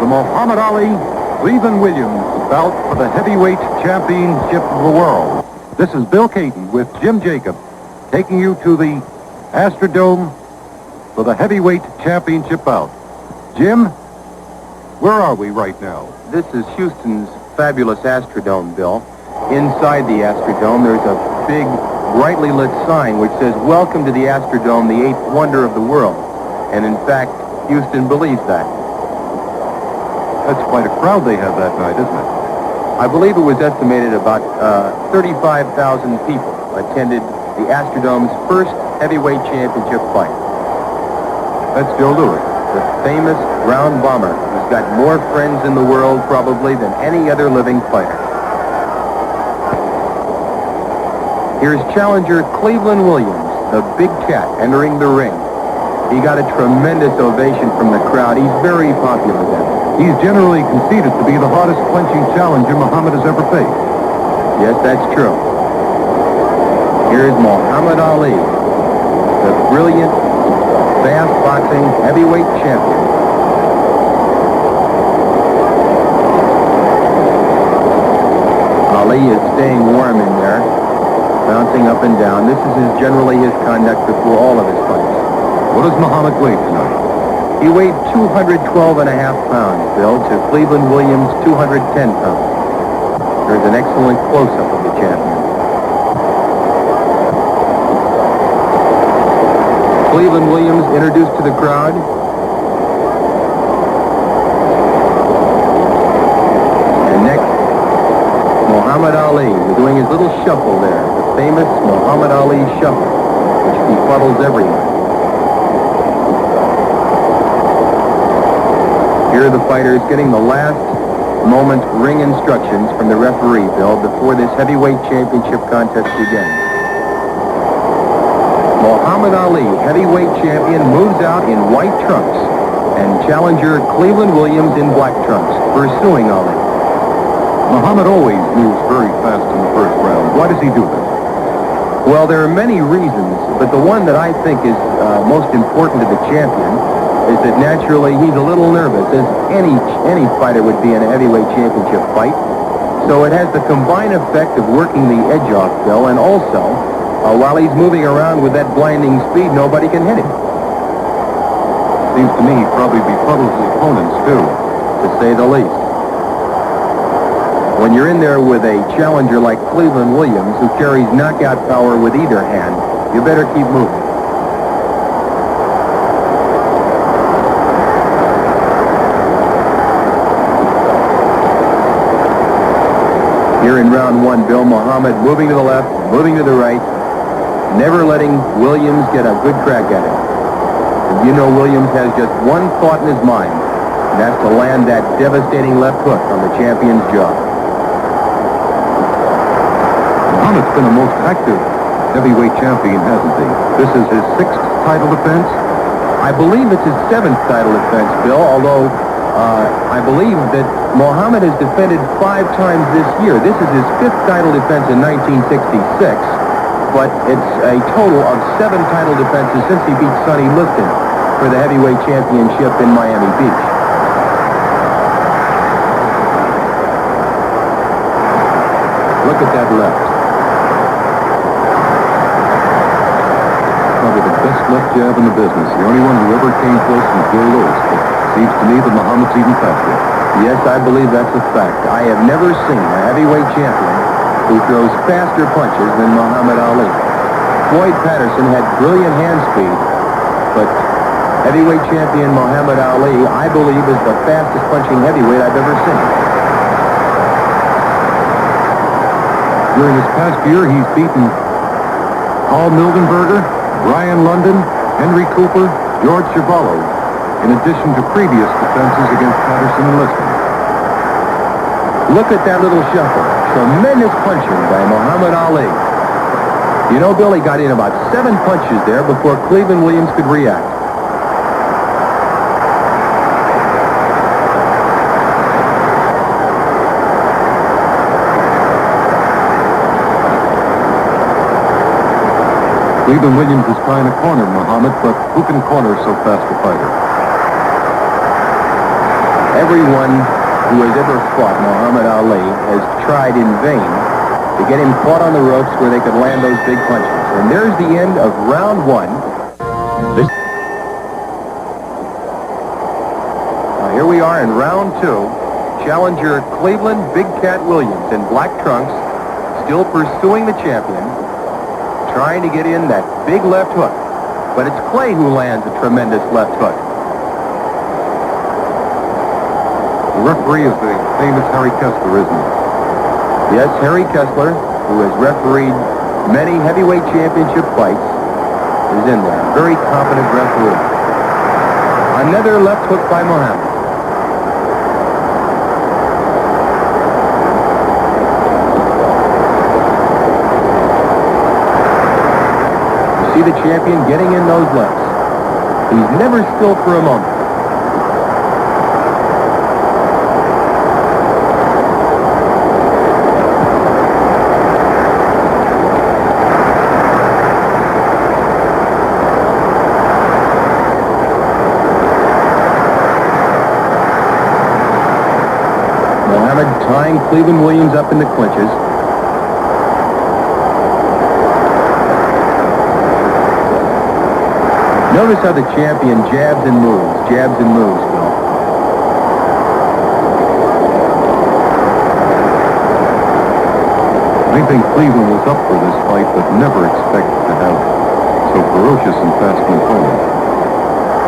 Muhammad Ali, Cleveland Williams bout for the heavyweight championship of the world. This is Bill Caton with Jim Jacob taking you to the Astrodome for the heavyweight championship bout. Jim, where are we right now? This is Houston's fabulous Astrodome, Bill. Inside the Astrodome, there's a big, brightly lit sign which says, "Welcome to the Astrodome, the eighth wonder of the world." And in fact, Houston believes that. That's quite a crowd they have that night, isn't it? I believe it was estimated about 35,000 people attended the Astrodome's first heavyweight championship fight. That's Joe Louis, the famous ground bomber who's got more friends in the world probably than any other living fighter. Here's challenger Cleveland Williams, the big cat, entering the ring. He got a tremendous ovation from the crowd. He's very popular then. He's generally conceded to be the hardest punching challenger Muhammad has ever faced. Yes, that's true. Here's Muhammad Ali, the brilliant, fast boxing heavyweight champion. Ali is staying warm in there, bouncing up and down. This is generally his conduct before all of his fights. What does Muhammad weigh tonight? He weighed 212.5 pounds, Bill, to Cleveland Williams' 210 pounds. There's an excellent close-up of the champion. Cleveland Williams introduced to the crowd. And next, Muhammad Ali, doing his little shuffle there, the famous Muhammad Ali shuffle, which befuddles everyone. Here are the fighters getting the last moment ring instructions from the referee, Bill, before this heavyweight championship contest begins. Muhammad Ali, heavyweight champion, moves out in white trunks, and challenger Cleveland Williams in black trunks, pursuing Ali. Muhammad always moves very fast in the first round. Why does he do this? Well, there are many reasons, but the one that I think is most important to the champion is that naturally he's a little nervous, as any fighter would be in a heavyweight championship fight. So it has the combined effect of working the edge off, Bill, and also, while he's moving around with that blinding speed, nobody can hit him. Seems to me he probably befuddles his opponents, too. To say the least. When you're in there with a challenger like Cleveland Williams, who carries knockout power with either hand, you better keep moving. Here in round one, Bill, Muhammad moving to the left, moving to the right, never letting Williams get a good crack at him. And you know Williams has just one thought in his mind, and that's to land that devastating left hook on the champion's jaw. Muhammad's been a most active heavyweight champion, hasn't he? This is his 6th title defense? I believe it's his 7th title defense, Bill, although I believe that Muhammad has defended 5 times this year. This is his 5th title defense in 1966, but it's a total of 7 title defenses since he beat Sonny Liston for the heavyweight championship in Miami Beach. Look at that left. Probably the best left jab in the business. The only one who ever came close was Joe Louis. Seems to me that Muhammad's even faster. Yes, I believe that's a fact. I have never seen a heavyweight champion who throws faster punches than Muhammad Ali. Floyd Patterson had brilliant hand speed, but heavyweight champion Muhammad Ali, I believe, is the fastest punching heavyweight I've ever seen. During this past year, he's beaten Paul Mildenberger, Brian London, Henry Cooper, George Chuvalo, in addition to previous defenses against Patterson and Liston. Look at that little shuffle. Tremendous punching by Muhammad Ali. You know, Billy got in about 7 punches there before Cleveland Williams could react. Cleveland Williams is trying to corner Muhammad, but who can corner so fast a fighter? Everyone who has ever fought Muhammad Ali has tried in vain to get him caught on the ropes where they could land those big punches. And there's the end of round one. Now here we are in round two. Challenger Cleveland Big Cat Williams in black trunks, still pursuing the champion, trying to get in that big left hook. But it's Clay who lands a tremendous left hook. The referee is the famous Harry Kessler, isn't he? Yes, Harry Kessler, who has refereed many heavyweight championship fights, is in there. Very competent referee. Another left hook by Muhammad. You see the champion getting in those lefts. He's never still for a moment. Tying Cleveland Williams up in the clinches. Notice how the champion jabs and moves, Bill. I think Cleveland was up for this fight, but never expected to have so ferocious and fast an opponent.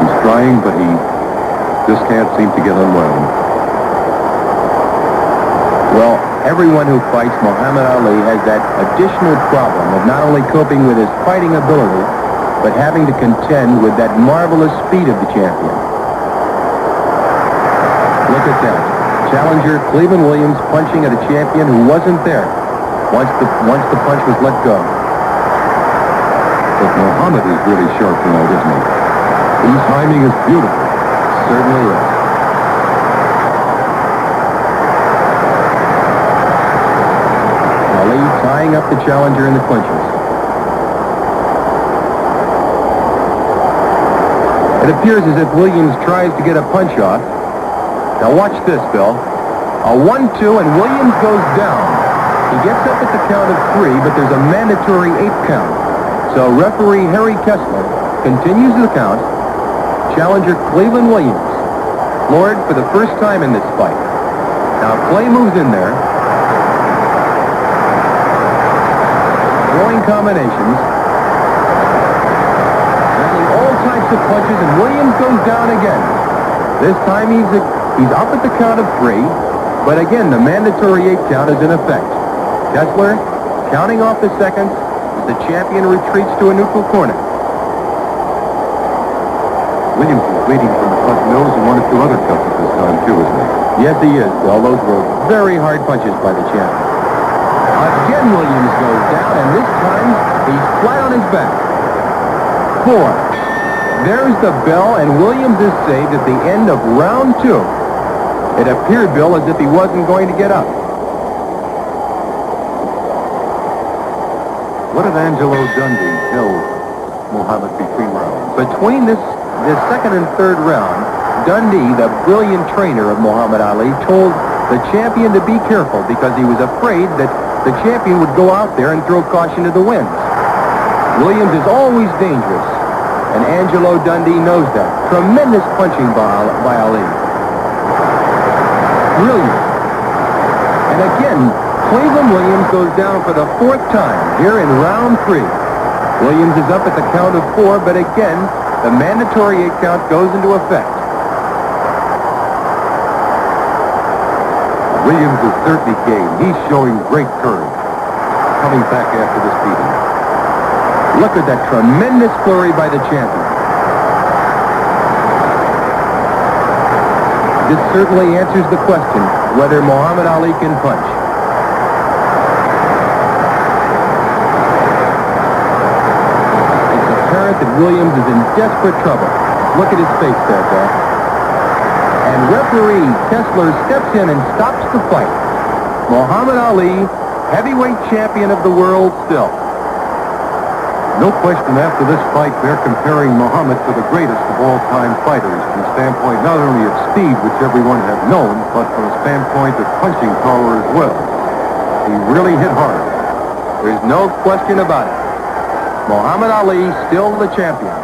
He's trying, but he just can't seem to get unwound. Well, everyone who fights Muhammad Ali has that additional problem of not only coping with his fighting ability, but having to contend with that marvelous speed of the champion. Look at that. Challenger Cleveland Williams punching at a champion who wasn't there once the punch was let go. But Muhammad is really sharp tonight, isn't he? His timing is beautiful. Certainly is. Ali tying up the challenger in the clinches. It appears as if Williams tries to get a punch off. Now watch this, Bill. A 1-2 and Williams goes down. He gets up at the count of 3, but there's a mandatory 8 count. So referee Harry Kessler continues the count. Challenger Cleveland Williams floored for the first time in this fight. Now Clay moves in there. Throwing combinations. Landing all types of punches, and Williams goes down again. This time he's up at the count of 3, but again, the mandatory 8 count is in effect. Kessler counting off the seconds as the champion retreats to a neutral corner. Williams is bleeding from the front nose and 1 or 2 other cuts at this time, too, isn't he? Yes, he is. Well, those were very hard punches by the champion. Again, Williams goes down, and this time he's flat on his back. 4. There's the bell, and Williams is saved at the end of round 2. It appeared, Bill, as if he wasn't going to get up. What did Angelo Dundee tell Muhammad between rounds? Between this second and third round, Dundee, the brilliant trainer of Muhammad Ali, told the champion to be careful because he was afraid that the champion would go out there and throw caution to the winds. Williams is always dangerous, and Angelo Dundee knows that. Tremendous punching by Ali. Brilliant. And again, Cleveland Williams goes down for the 4th time here in round 3. Williams is up at the count of 4, but again, the mandatory 8 count goes into effect. Williams is certainly game. He's showing great courage, coming back after this beating. Look at that tremendous flurry by the champion. This certainly answers the question whether Muhammad Ali can punch. It's apparent that Williams is in desperate trouble. Look at his face there, Bill. And referee Kessler steps in and stops the fight. Muhammad Ali, heavyweight champion of the world still. No question after this fight, they're comparing Muhammad to the greatest of all-time fighters from the standpoint not only of speed, which everyone had known, but from the standpoint of punching power as well. He really hit hard. There's no question about it. Muhammad Ali, still the champion.